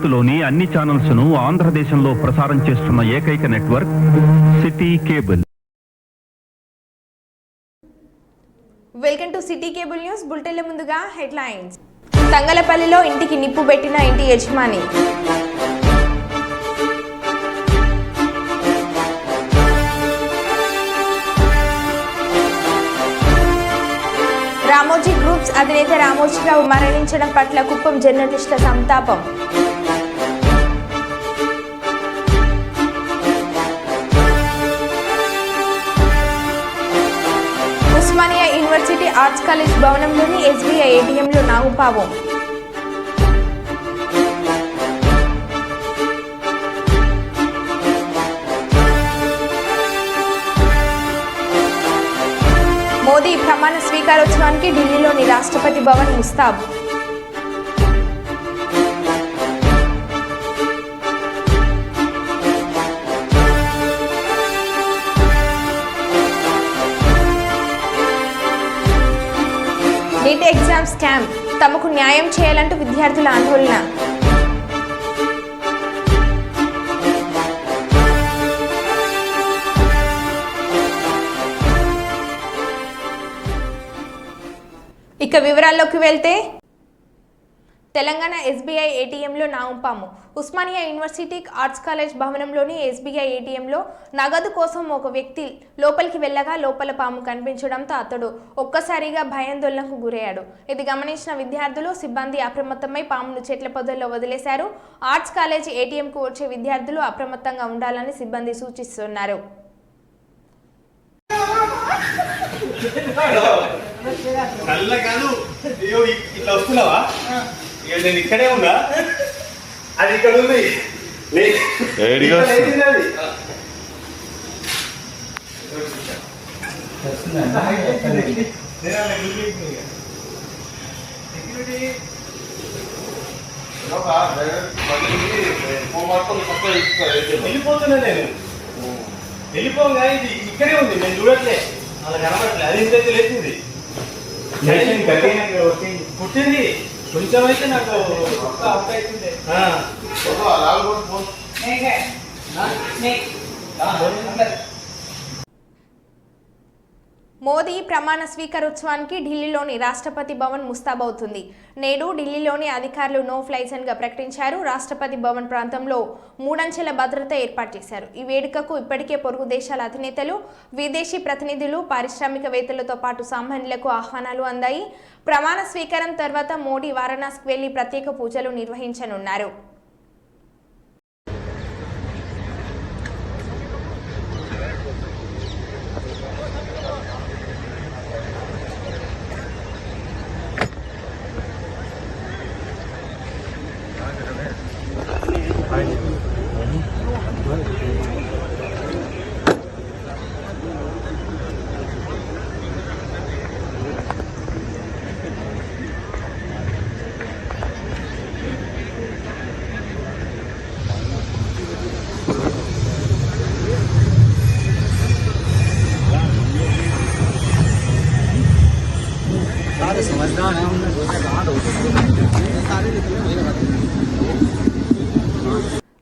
భారత్లోని అన్ని ఛానల్స్ ను ఆంధ్రదేశంలో ప్రసారం చేస్తున్న ఏకైక network city cable. Welcome to city cable news. బులెటిన్ల ముందుగా హెడ్లైన్స్. తంగలపల్లిలో ఇంటికి నిప్పు పెట్టిన ఇంటి యజమాని. రామోజీ గ్రూప్స్ అధినేత రామోజీరావు మరణించడం పట్ల కుప్పం జర్నలిస్టుల సంతాపం. ఉస్మానియా యూనివర్సిటీ ఆర్ట్స్ కాలేజ్ భవనంలోని ఎస్బీఐ ఏటీఎంలో నాగుపాము. మోదీ ప్రమాణ స్వీకారోత్సవానికి ఢిల్లీలోని రాష్ట్రపతి భవన్ ముస్తాబ్. నీట్ ఎగ్జామ్ స్కామ్, తమకు న్యాయం చేయాలంటూ విద్యార్థుల ఆందోళన. ఇక వివరాల్లోకి వెళ్తే, తెలంగాణ ఎస్బీఐ ఏటీఎంలో నాగుపాము. ఉస్మానియా యూనివర్సిటీ ఆర్ట్స్ కాలేజ్ భవనంలోని ఎస్బీఐ ఏటీఎంలో నగదు కోసం ఒక వ్యక్తి లోపలికి వెళ్ళగా లోపల పాము కనిపించడంతో అతడు ఒక్కసారిగా భయాందోళనకు గురయ్యాడు. ఇది గమనించిన విద్యార్థులు సిబ్బంది అప్రమత్తమై పామును చెట్ల పొదల్లో వదిలేశారు. ఆర్ట్స్ కాలేజ్ ఏటీఎంకు వచ్చే విద్యార్థులు అప్రమత్తంగా ఉండాలని సిబ్బంది సూచిస్తున్నారు. ఇట్లా వస్తున్నావా? నేను ఇక్కడే ఉన్నా, అది ఇక్కడ ఉంది. వెళ్ళిపోతున్నా నేను, వెళ్ళిపోగా ఇది ఇక్కడే ఉంది, నేను చూడట్లే, అలా కనబడట్లే. అది ఇంత లేచింది, పుట్టింది కొంచెం అయితే నాకు అవుతుంది. మోదీ ప్రమాణ స్వీకారోత్సవానికి ఢిల్లీలోని రాష్ట్రపతి భవన్ ముస్తాబవుతుంది. నేడు ఢిల్లీలోని అధికారులు నో ఫ్లై జోన్ గా ప్రకటించారు. రాష్ట్రపతి భవన్ ప్రాంతంలో 3 అంచెల భద్రత ఏర్పాటు చేశారు. ఈ వేడుకకు ఇప్పటికే పొరుగు దేశాల అధినేతలు, విదేశీ ప్రతినిధులు, పారిశ్రామికవేత్తలతో పాటు సామాన్యులకు ఆహ్వానాలు అందాయి. ప్రమాణ స్వీకారం తర్వాత మోడీ వారణాసికి వెళ్లి ప్రత్యేక పూజలు నిర్వహించనున్నారు.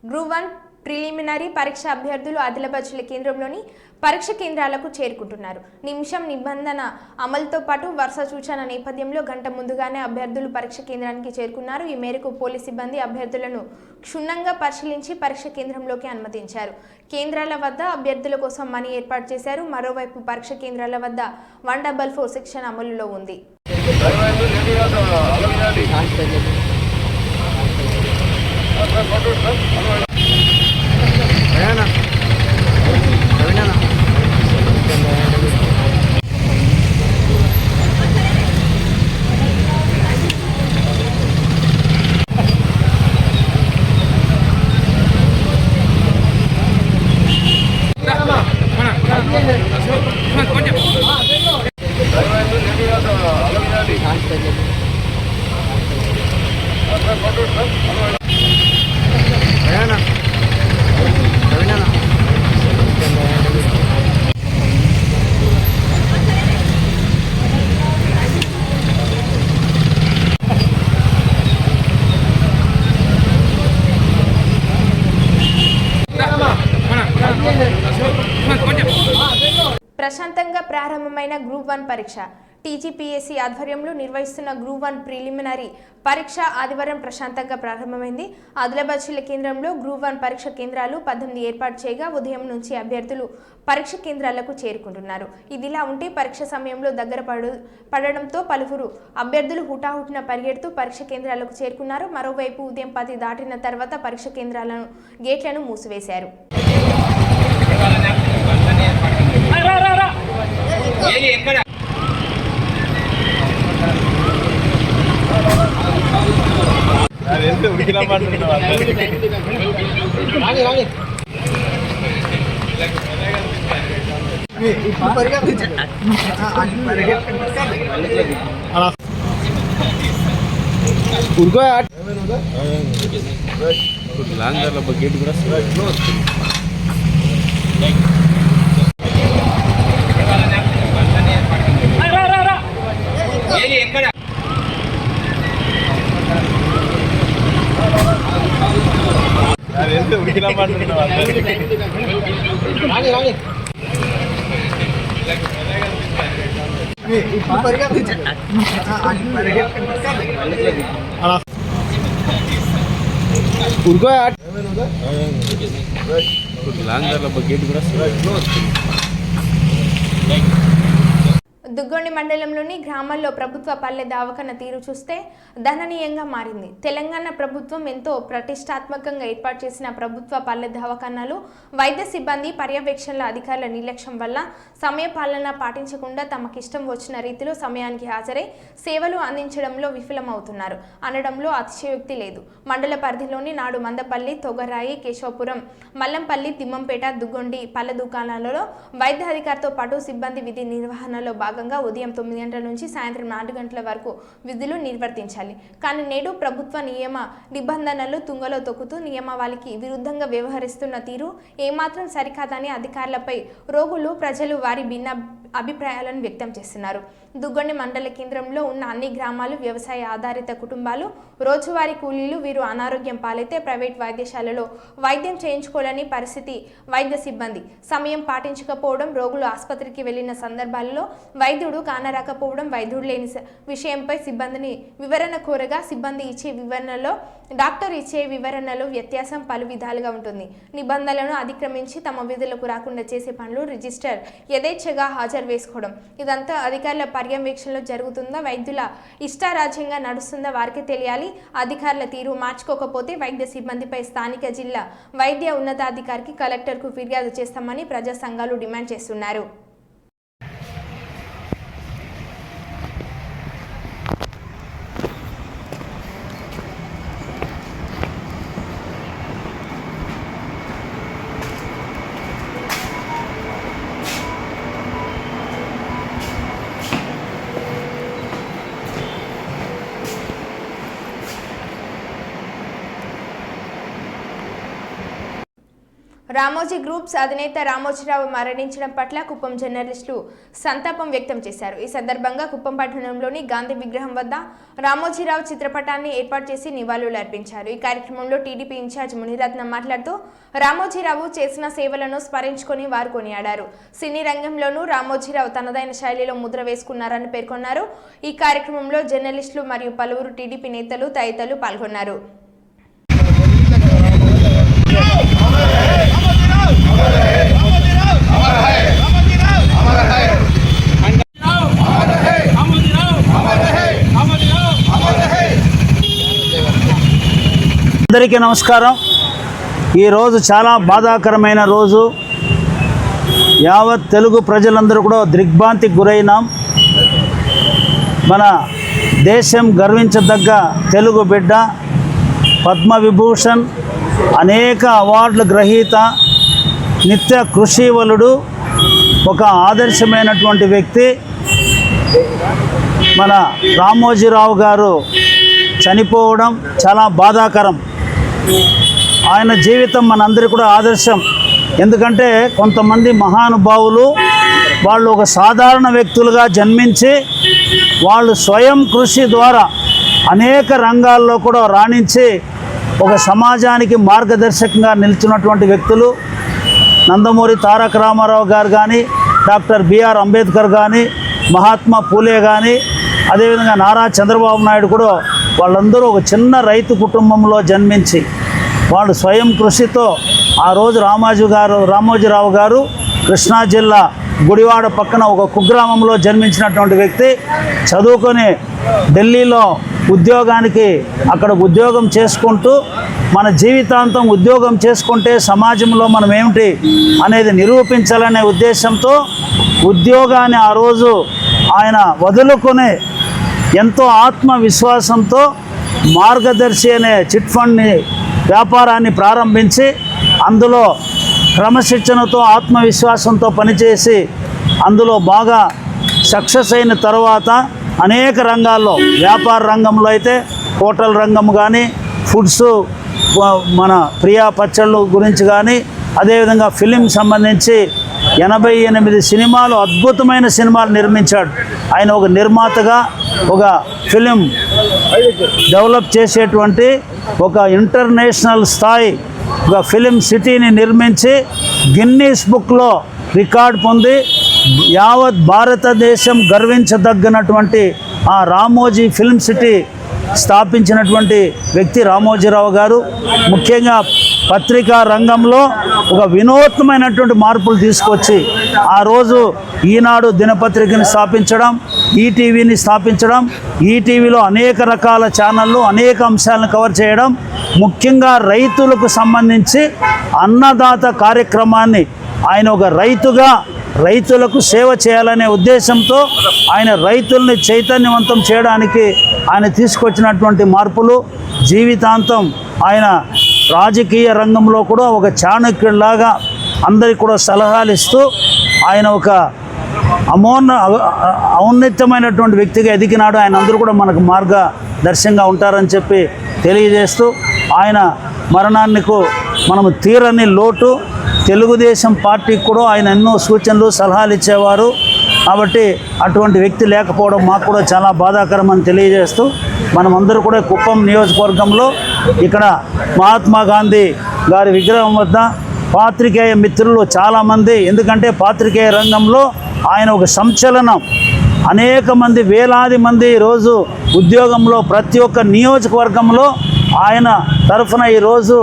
గ్రూప్ 1 ప్రిలిమినరీ పరీక్ష అభ్యర్థులు ఆదిలాబాద్ జిల్లా కేంద్రంలోని పరీక్ష కేంద్రాలకు చేరుకుంటున్నారు. నిమిషం నిబంధన అమలుతో పాటు వరుస సూచన నేపథ్యంలో గంట ముందుగానే అభ్యర్థులు పరీక్ష కేంద్రానికి చేరుకున్నారు. ఈ మేరకు పోలీస్ సిబ్బంది అభ్యర్థులను క్షుణ్ణంగా పరిశీలించి పరీక్ష కేంద్రంలోకి అనుమతించారు. కేంద్రాల వద్ద అభ్యర్థుల కోసం మనీ ఏర్పాటు చేశారు. మరోవైపు పరీక్ష కేంద్రాల వద్ద 144 సెక్షన్ అమలులో ఉంది. Revina. ప్రశాంతంగా ప్రారంభమైన గ్రూప్ 1 పరీక్ష టీజీపీఎస్సీ ఆధ్వర్యంలో నిర్వహిస్తున్న గ్రూప్ 1 ప్రిలిమినరీ పరీక్ష ఆదివారం ప్రశాంతంగా ప్రారంభమైంది. ఆదిలాబాద్ జిల్లా కేంద్రంలో గ్రూప్ 1 పరీక్ష కేంద్రాలు 18 ఏర్పాటు చేయగా ఉదయం నుంచి అభ్యర్థులు పరీక్ష కేంద్రాలకు చేరుకుంటున్నారు. ఇదిలా ఉంటే పరీక్ష సమయంలో దగ్గర పడడంతో పలువురు అభ్యర్థులు హుటాహుటిన పరిగెడుతూ పరీక్ష కేంద్రాలకు చేరుకున్నారు. మరోవైపు ఉదయం 10 దాటిన తర్వాత పరీక్ష కేంద్రాలను గేట్లను మూసివేశారు. गेट దుగ్గొండి మండలంలోని గ్రామాల్లో ప్రభుత్వ పల్లె దవాఖాన తీరు చూస్తే దయనీయంగా మారింది. తెలంగాణ ప్రభుత్వం ఎంతో ప్రతిష్టాత్మకంగా ఏర్పాటు చేసిన ప్రభుత్వ పల్లె దవాఖానాలు వైద్య సిబ్బంది పర్యవేక్షణల అధికారుల నిర్లక్ష్యం వల్ల సమయ పాలన పాటించకుండా తమకిష్టం వచ్చిన రీతిలో సమయానికి హాజరై సేవలు అందించడంలో విఫలమవుతున్నారు అనడంలో అతిశయోక్తి లేదు. మండల పరిధిలోని నాడు మందపల్లి, తొగరాయి, కేశవపురం, మల్లంపల్లి, తిమ్మంపేట, దుగ్గొండి పల్లె దుకాణాలలో వైద్య అధికారితో పాటు సిబ్బంది విధి నిర్వహణలో భాగంగా ఉదయం 9 గంటల నుంచి సాయంత్రం 4 గంటల వరకు విధులు నిర్వర్తించాలి. కానీ నేడు ప్రభుత్వ నియమ నిబంధనలు తుంగలో తొక్కుతూ నియమావళికి విరుద్ధంగా వ్యవహరిస్తున్న తీరు ఏమాత్రం సరికాదని అధికారులపై రోగులు, ప్రజలు వారి భిన్న అభిప్రాయాలను వ్యక్తం చేస్తున్నారు. దుగ్గొండి మండల కేంద్రంలో ఉన్న అన్ని గ్రామాలు వ్యవసాయ ఆధారిత కుటుంబాలు, రోజువారీ కూలీలు. వీరు అనారోగ్యం పాలైతే ప్రైవేట్ వైద్యశాలలో వైద్యం చేయించుకోవాలని పరిస్థితి. వైద్య సిబ్బంది సమయం పాటించకపోవడం, రోగులు ఆసుపత్రికి వెళ్లిన సందర్భాలలో వైద్యుడు కానరాకపోవడం, వైద్యుడు లేని విషయంపై సిబ్బందిని వివరణ కోరగా సిబ్బంది ఇచ్చే వివరణలో డాక్టర్ ఇచ్చే వివరణలో వ్యత్యాసం పలు విధాలుగా ఉంటుంది. నిబంధనలను అతిక్రమించి తమ విధులకు రాకుండా చేసే పనులు, రిజిస్టర్ యథేచ్ఛగా హాజరు వేసుకోవడం, ఇదంతా అధికారుల పర్యవేక్షణలో జరుగుతుందా, వైద్యుల ఇష్టారాజ్యంగా నడుస్తుందా వారికి తెలియాలి. అధికారుల తీరు మార్చుకోకపోతే వైద్య సిబ్బందిపై స్థానిక జిల్లా వైద్య ఉన్నతాధికారికి, కలెక్టర్కు ఫిర్యాదు చేస్తామని ప్రజా సంఘాలు డిమాండ్ చేస్తున్నారు. రామోజీ గ్రూప్స్ అధినేత రామోజీరావు మరణించడం పట్ల కుప్పం జర్నలిస్టులు సంతాపం వ్యక్తం చేశారు. ఈ సందర్భంగా కుప్పం పట్టణంలోని గాంధీ విగ్రహం వద్ద రామోజీరావు చిత్రపటాన్ని ఏర్పాటు చేసి నివాళులు అర్పించారు. ఈ కార్యక్రమంలో టీడీపీ ఇన్ఛార్జ్ మునిరత్నం మాట్లాడుతూ రామోజీరావు చేసిన సేవలను స్మరించుకొని వారు కొనియాడారు. సినీ రంగంలోనూ రామోజీరావు తనదైన శైలిలో ముద్ర వేసుకున్నారని పేర్కొన్నారు. ఈ కార్యక్రమంలో జర్నలిస్టులు మరియు పలువురు టీడీపీ నేతలు తదితరులు పాల్గొన్నారు. అందరికీ నమస్కారం. ఈరోజు చాలా బాధాకరమైన రోజు. యావత్ తెలుగు ప్రజలందరూ కూడా దిగ్భ్రాంతికి గురైనాం. మన దేశం గర్వించదగ్గ తెలుగు బిడ్డ, పద్మవిభూషణ్, అనేక అవార్డుల గ్రహీత, నిత్య కృషివలుడు, ఒక ఆదర్శమైనటువంటి వ్యక్తి మన రామోజీరావు గారు చనిపోవడం చాలా బాధాకరం. ఆయన జీవితం మనందరికీ కూడా ఆదర్శం. ఎందుకంటే కొంతమంది మహానుభావులు వాళ్ళు ఒక సాధారణ వ్యక్తులుగా జన్మించి వాళ్ళు స్వయం కృషి ద్వారా అనేక రంగాల్లో కూడా రాణించి ఒక సమాజానికి మార్గదర్శకంగా నిలిచినటువంటి వ్యక్తులు. నందమూరి తారక రామారావు గారు కానీ, డాక్టర్ బిఆర్ అంబేద్కర్ కానీ, మహాత్మా పూలే కానీ, అదేవిధంగా నారా చంద్రబాబు నాయుడు కూడా వాళ్ళందరూ ఒక చిన్న రైతు కుటుంబంలో జన్మించి వాళ్ళు స్వయం కృషితో ఆ రోజు రామోజీరావు గారు కృష్ణా జిల్లా గుడివాడ పక్కన ఒక కుగ్రామంలో జన్మించినటువంటి వ్యక్తి చదువుకొని ఢిల్లీలో ఉద్యోగానికి అక్కడ ఉద్యోగం చేసుకుంటూ మన జీవితాంతం ఉద్యోగం చేసుకుంటే సమాజంలో మనం ఏమిటి అనేది నిరూపించాలనే ఉద్దేశంతో ఉద్యోగాన్ని ఆ రోజు ఆయన వదులుకొని ఎంతో ఆత్మవిశ్వాసంతో మార్గదర్శి అనే చిట్ ఫండ్ని వ్యాపారాన్ని ప్రారంభించి అందులో క్రమశిక్షణతో ఆత్మవిశ్వాసంతో పనిచేసి అందులో బాగా సక్సెస్ అయిన తర్వాత అనేక రంగాల్లో వ్యాపార రంగంలో అయితే హోటల్ రంగం కానీ, ఫుడ్స్, మన ప్రియా పచ్చళ్ళు గురించి కానీ, అదేవిధంగా ఫిలిం సంబంధించి 88 సినిమాలు, అద్భుతమైన సినిమాలు నిర్మించాడు. ఆయన ఒక నిర్మాతగా ఒక ఫిలిం డెవలప్ చేసేటువంటి ఒక ఇంటర్నేషనల్ స్థాయి ఒక ఫిలిం సిటీని నిర్మించి గిన్నీస్ బుక్లో రికార్డ్ పొంది యావత్ భారతదేశం గర్వించదగినటువంటి ఆ రామోజీ ఫిల్మ్ సిటీ స్థాపించినటువంటి వ్యక్తి రామోజీరావు గారు. ముఖ్యంగా పత్రికా రంగంలో ఒక వినూత్నమైనటువంటి మార్పులు తీసుకొచ్చి ఆ రోజు ఈనాడు దినపత్రికని స్థాపించడం, ఈటీవీని స్థాపించడం, ఈటీవీలో అనేక రకాల ఛానళ్ళు అనేక అంశాలను కవర్ చేయడం, ముఖ్యంగా రైతులకు సంబంధించి అన్నదాత కార్యక్రమాన్ని ఆయన ఒక రైతుగా రైతులకు సేవ చేయాలనే ఉద్దేశంతో ఆయన రైతుల్ని చైతన్యవంతం చేయడానికి ఆయన తీసుకొచ్చినటువంటి మార్పులు జీవితాంతం ఆయన రాజకీయ రంగంలో కూడా ఒక చాణక్యుడిలాగా అందరికీ కూడా సలహాలు ఇస్తూ ఆయన ఒక ఔన్నత్యమైనటువంటి వ్యక్తిగా ఎదిగినాడు. ఆయన అందరూ కూడా మనకు మార్గదర్శకంగా ఉంటారని చెప్పి తెలియజేస్తూ ఆయన మరణానికి మనము తీరని లోటు. తెలుగుదేశం పార్టీకి కూడా ఆయన ఎన్నో సూచనలు సలహాలు ఇచ్చేవారు. కాబట్టి అటువంటి వ్యక్తి లేకపోవడం మాకు కూడా చాలా బాధాకరం అని తెలియజేస్తూ మనమందరూ కూడా కుప్పం నియోజకవర్గంలో ఇక్కడ మహాత్మా గాంధీ గారి విగ్రహం వద్ద పాత్రికేయ మిత్రులు చాలామంది, ఎందుకంటే పాత్రికేయ రంగంలో ఆయన ఒక సంచలనం. అనేక మంది వేలాది మంది ఈరోజు ఉద్యోగంలో ప్రతి ఒక్క నియోజకవర్గంలో ఆయన తరఫున ఈరోజు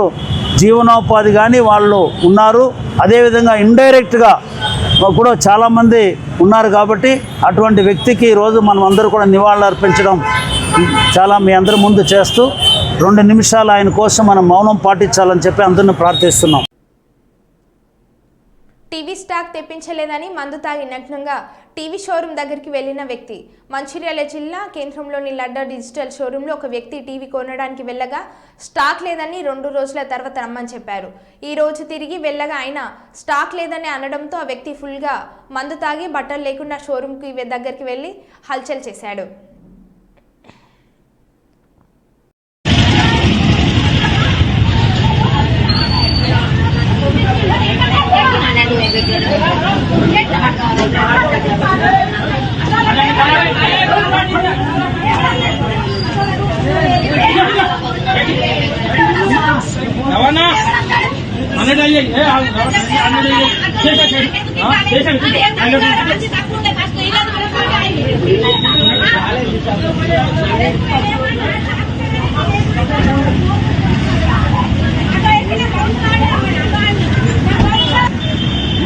జీవనోపాధి కానీ వాళ్ళు ఉన్నారు. అదేవిధంగా ఇండైరెక్ట్గా కూడా చాలామంది ఉన్నారు. కాబట్టి అటువంటి వ్యక్తికి ఈరోజు మనం అందరూ కూడా నివాళులు అర్పించడం చాలా మీ అందరి ముందు చేస్తూ 2 నిమిషాలు ఆయన కోసం మనం మౌనం పాటించాలని చెప్పి అందరిని ప్రార్థిస్తున్నాం. టీవీ స్టాక్ తెప్పించలేదని మందు తాగి నగ్నంగా టీవీ షోరూమ్ దగ్గరికి వెళ్లిన వ్యక్తి. మంచిర్యాల జిల్లా కేంద్రంలోని లడ్డా డిజిటల్ షోరూంలో ఒక వ్యక్తి టీవీ కొనడానికి వెళ్ళగా స్టాక్ లేదని 2 రోజుల తర్వాత రమ్మని చెప్పారు. ఈ రోజు తిరిగి వెళ్ళగా ఆయన స్టాక్ లేదని అనడంతో ఆ వ్యక్తి ఫుల్గా మందు తాగి బట్టలు లేకుండా షోరూమ్కి దగ్గరికి వెళ్ళి హల్చల్ చేశాడు.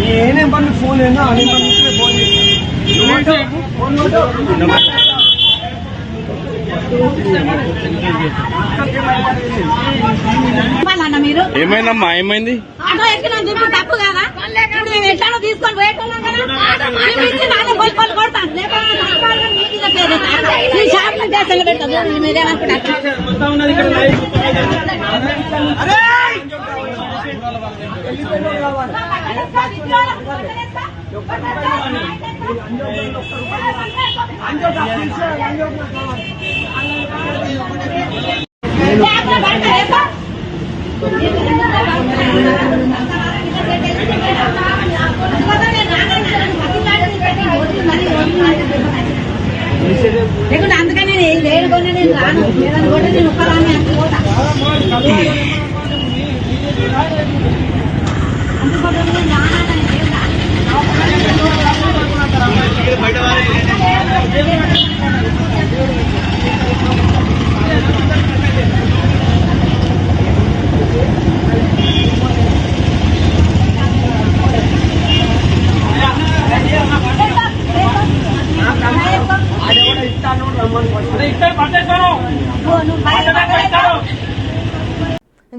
నేనేం పని ఫోన్ అయినా అనే పని ఫోన్ ఏమైందమ్మా? ఏమైంది? ఆటో ఎక్కినా దుడ్డు తప్పు కదా. ఇప్పుడు మేము ఎట్లా తీసుకొని పోయేటోళ్ళం కదా. కొడతాను షాప్ దేశంలో పెట్టదు. మీరేమనుకుంటారు? లేకుంటే అందుకని నేను లేడు కొన్ని నేను రాను. లేదని కూడా నేను ఒక్కరాని అందుకోతా. అందుకోసం నేను రాను.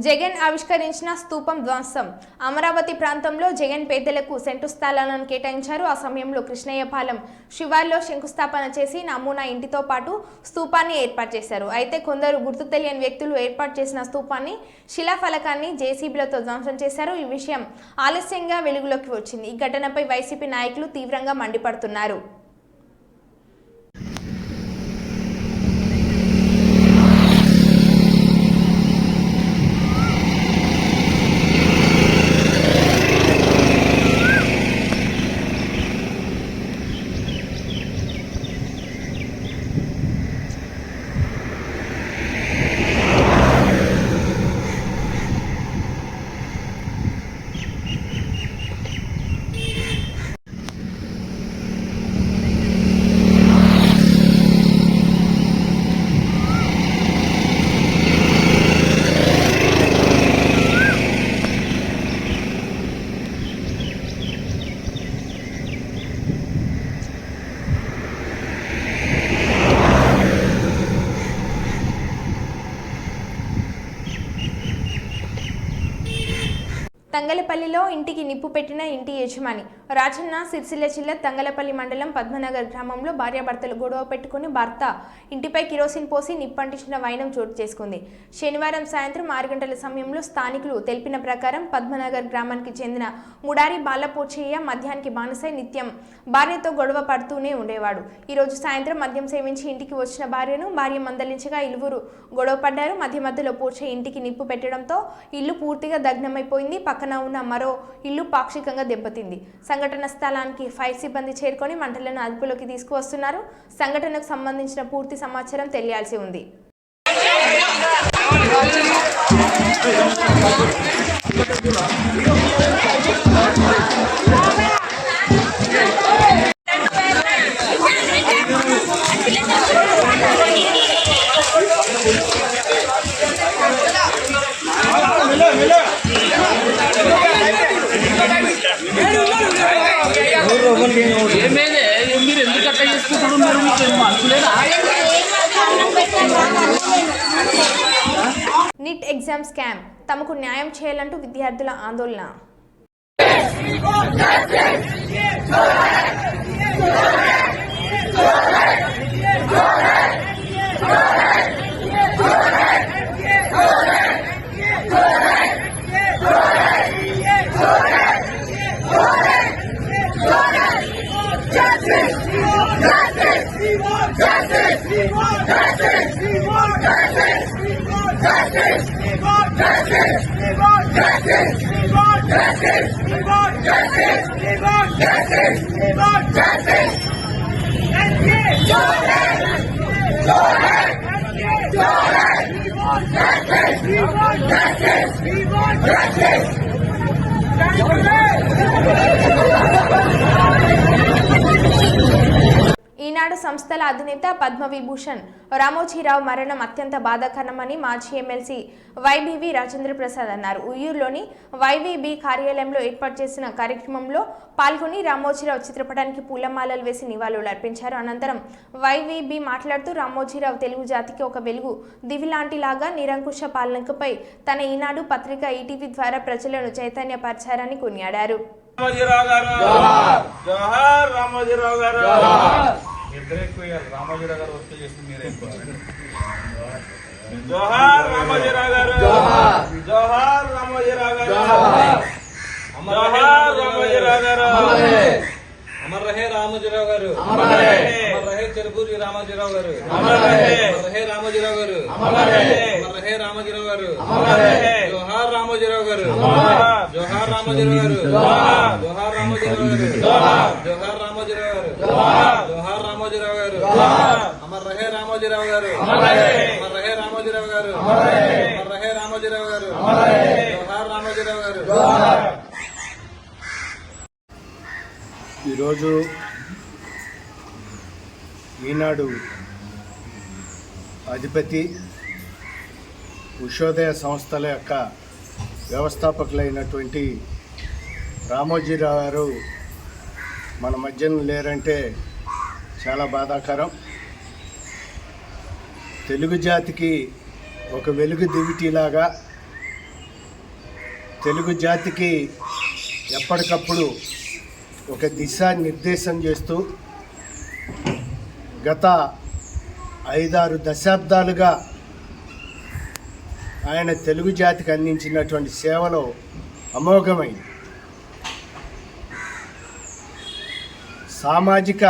జగన్ ఆవిష్కరించిన స్తూపం ధ్వంసం. అమరావతి ప్రాంతంలో జగన్ పేదలకు సెంటు స్థలాలను కేటాయించారు. ఆ సమయంలో కృష్ణయ్యపాలెం శివార్లో శంకుస్థాపన చేసి నమూనా ఇంటితో పాటు స్తూపాన్ని ఏర్పాటు చేశారు. అయితే కొందరు గుర్తు తెలియని వ్యక్తులు ఏర్పాటు చేసిన స్తూపాన్ని, శిలాఫలకాన్ని జేసీబీలతో ధ్వంసం చేశారు. ఈ విషయం ఆలస్యంగా వెలుగులోకి వచ్చింది. ఈ ఘటనపై వైసీపీ నాయకులు తీవ్రంగా మండిపడుతున్నారు. తంగలపల్లిలో ఇంటికి నిప్పు పెట్టిన ఇంటి యజమాని రాజన్న సిరిసిల్ల జిల్లా తంగలపల్లి మండలం పద్మనగర్ గ్రామంలో భార్యాభర్తలు గొడవ పెట్టుకుని భర్త ఇంటిపై కిరోసిన్ పోసి నిప్పంటించిన వైనం చోటు చేసుకుంది. శనివారం సాయంత్రం 6 గంటల సమయంలో స్థానికులు తెలిపిన ప్రకారం పద్మనగర్ గ్రామానికి చెందిన ముడారి బాలపోచయ్య మద్యానికి బానిసై నిత్యం భార్యతో గొడవ పడుతూనే ఉండేవాడు. ఈరోజు సాయంత్రం మద్యం సేవించి ఇంటికి వచ్చిన భార్య మందలించగా ఇరువురు గొడవ పడ్డారు. మధ్యలో పోచయ్య ఇంటికి నిప్పు పెట్టడంతో ఇల్లు పూర్తిగా దగ్నమైపోయింది. పక్కన ఉన్న మరో ఇల్లు పాక్షికంగా దెబ్బతింది. సంఘటన స్థలానికి ఫైర్ సిబ్బంది చేరుకొని మంటలను అదుపులోకి తీసుకువస్తున్నారు. సంఘటనకు సంబంధించిన పూర్తి సమాచారం తెలియాల్సి ఉంది. మీరు ఎందుకు అట్లా చేసుకుంటున్నారు? మీకు మనసులేదా? నీట్ ఎగ్జామ్ స్కామ్, తమకు న్యాయం చేయాలంటూ విద్యార్థుల ఆందోళన. ఈనాడు సంస్థల అధినేత పద్మవిభూషణ్ రామోజీరావు మరణం అత్యంత బాధాకరమని మాజీ ఎమ్మెల్సీ వైబీవి రాజేంద్ర ప్రసాద్ అన్నారు. ఉయ్యూరులోని వైవీబీ కార్యాలయంలో ఏర్పాటు చేసిన కార్యక్రమంలో పాల్గొని రామోజీరావు చిత్రపటానికి పూలమాలలు వేసి నివాళులు అర్పించారు. అనంతరం వైవీబీ మాట్లాడుతూ రామోజీరావు తెలుగు జాతికి ఒక వెలుగు దివిలాంటిలాగా నిరంకుశ పాలనపై తన ఈనాడు పత్రిక ఈటీవీ ద్వారా ప్రజలను చైతన్యపరిచారని కొనియాడారు. రామోజీరావు గారు వస్తే చేసి మీరే జోహార్ రామోజీరావు గారు, జోహార్ రామోజీరావు గారు, జోహార్ రామోజీరావు గారు, అమర్ రహే రామోజీరావు గారు, అమర్ రహే చెరుకూరి రామోజీరావు గారు, అమర్ రహే రామోజీరావు గారు, అమర్ రహే రామోజీరావు గారు, జోహార్ రామోజీరావు గారు, జోహార్ రామోజీరావు గారు, జోహార్ రామోజీరావు గారు, జోహార్ రామోజీరావు గారు, జోహార్ రామోజీరావు గారు, అమర్ రహే రామోజీరావు గారు, అమర్ రహే రామోజీరావు గారు, అమర్ రహే రామోజీరావు గారు, జోహార్ రామోజీరావు గారు. ఈరోజు ఈనాడు అధిపతి ఉషోదయ సంస్థల యొక్క వ్యవస్థాపకులైనటువంటి రామోజీరావు గారు మన మధ్యన లేరంటే చాలా బాధాకరం. తెలుగు జాతికి ఒక వెలుగు దివిటీలాగా తెలుగు జాతికి ఎప్పటికప్పుడు ఒక దిశానిర్దేశం చేస్తూ గత 5-6 దశాబ్దాలుగా ఆయన తెలుగు జాతికి అందించినటువంటి సేవలు అమోఘమైనవి. సామాజిక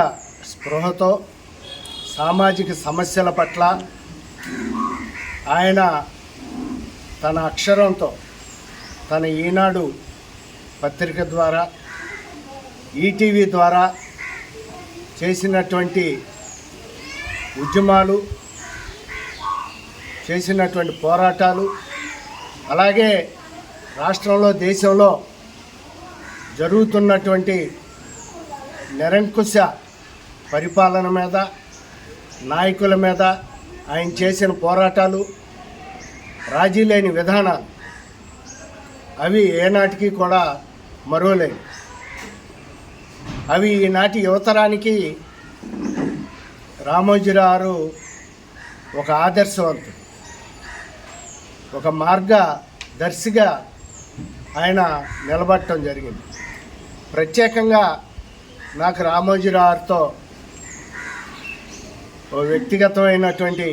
స్పృహతో సామాజిక సమస్యల పట్ల ఆయన తన అక్షరంతో తన ఈనాడు పత్రిక ద్వారా ఈటీవీ ద్వారా చేసినటువంటి ఉద్యమాలు, చేసినటువంటి పోరాటాలు, అలాగే రాష్ట్రంలో దేశంలో జరుగుతున్నటువంటి నిరంకుశ పరిపాలన మీద, నాయకుల మీద ఆయన చేసిన పోరాటాలు, రాజీ లేని విధానాలు అవి ఏనాటికి కూడా మరువలేవు. అవి ఈనాటి యువతరానికి రామోజీరావు ఒక ఆదర్శవంతుడు, ఒక మార్గదర్శిగా ఆయన నిలబడటం జరిగింది. ప్రత్యేకంగా నాకు రామోజీరావుతో ఓ వ్యక్తిగతమైనటువంటి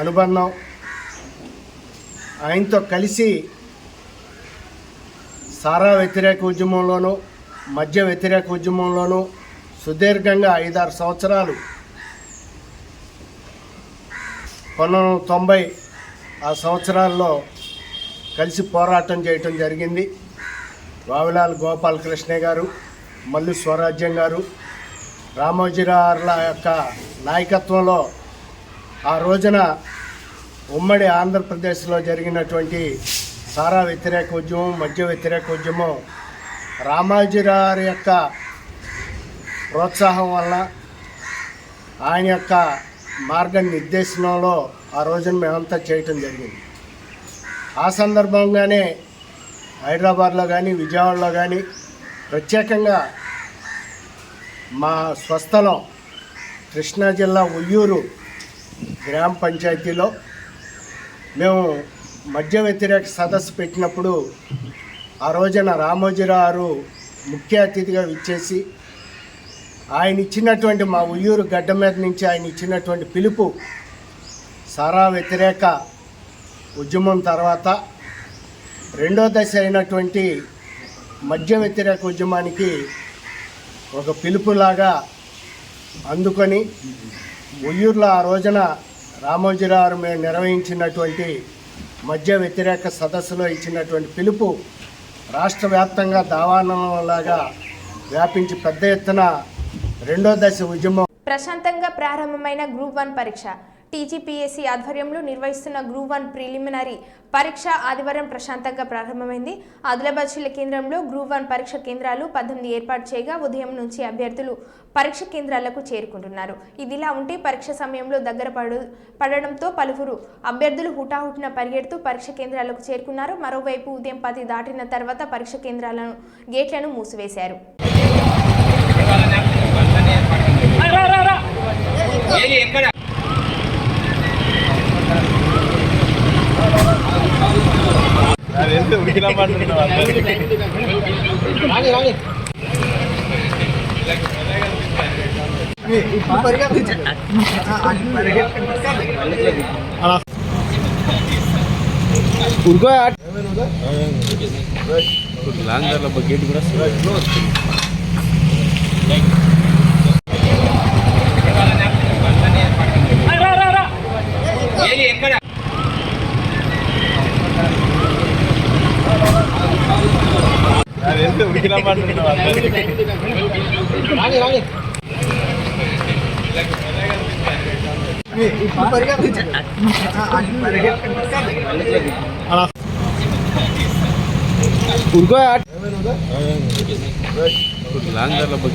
అనుబంధం. ఆయనతో కలిసి సారా వ్యతిరేక ఉద్యమంలోనూ మద్య వ్యతిరేక ఉద్యమంలోనూ సుదీర్ఘంగా 5-6 సంవత్సరాలు 1990 ఆ సంవత్సరాల్లో కలిసి పోరాటం చేయటం జరిగింది. వావిలాల్ గోపాలకృష్ణ గారు, మల్లు స్వరాజ్యం గారు, రామోజీరావుల యొక్క నాయకత్వంలో ఆ రోజున ఉమ్మడి ఆంధ్రప్రదేశ్లో జరిగినటువంటి సారా వ్యతిరేక ఉద్యమం, మద్య వ్యతిరేక ఉద్యమం రామోజీరావు యొక్క ప్రోత్సాహం వల్ల, ఆయన యొక్క మార్గనిర్దేశంలో ఆ రోజున మేమంతా చేయటం జరిగింది. ఆ సందర్భంగానే హైదరాబాద్లో కానీ విజయవాడలో కానీ ప్రత్యేకంగా మా స్వస్థలం కృష్ణా జిల్లా ఉయ్యూరు గ్రామ పంచాయతీలో మేము మద్య వ్యతిరేక సదస్సు పెట్టినప్పుడు ఆ రోజున రామోజీరావు ముఖ్య అతిథిగా విచ్చేసి ఆయన ఇచ్చినటువంటి మా ఉయ్యూరు గడ్డ మీద నుంచి ఆయన ఇచ్చినటువంటి పిలుపు సారా వ్యతిరేక ఉద్యమం తర్వాత రెండో దశ అయినటువంటి మద్య వ్యతిరేక ఉద్యమానికి ఒక పిలుపులాగా అందుకొని ఉయ్యూరులో ఆ రోజున రామోజీరావు మేము నిర్వహించినటువంటి మద్య వ్యతిరేక సదస్సులో ఇచ్చినటువంటి పిలుపు రాష్ట్ర వ్యాప్తంగా దావానంలాగా వ్యాపించి పెద్ద ఎత్తున రెండో దశ ఉద్యమం. ప్రశాంతంగా ప్రారంభమైన గ్రూప్ 1 పరీక్ష. టీజీపీఎస్సీ ఆధ్వర్యంలో నిర్వహిస్తున్న గ్రూప్ 1 ప్రిలిమినరీ పరీక్ష ఆదివారం ప్రశాంతంగా ప్రారంభమైంది. ఆదిలాబాద్ జిల్లా కేంద్రంలో గ్రూప్ 1 పరీక్ష కేంద్రాలు 18 ఏర్పాటు చేయగా ఉదయం నుంచి అభ్యర్థులు పరీక్ష కేంద్రాలకు చేరుకుంటున్నారు. ఇదిలా ఉంటే పరీక్ష సమయంలో దగ్గర పడడంతో పలువురు అభ్యర్థులు హుటాహుటిన పరిగెడుతూ పరీక్ష కేంద్రాలకు చేరుకున్నారు. మరోవైపు ఉదయం 10 దాటిన తర్వాత పరీక్ష కేంద్రాలను గేట్లను మూసివేశారు. గేట్ కూడా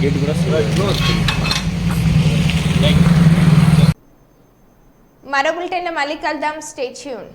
గేట్ కూడా మరో బులెటిన్లో మళ్ళీ కలుద్దాం. Stay tune.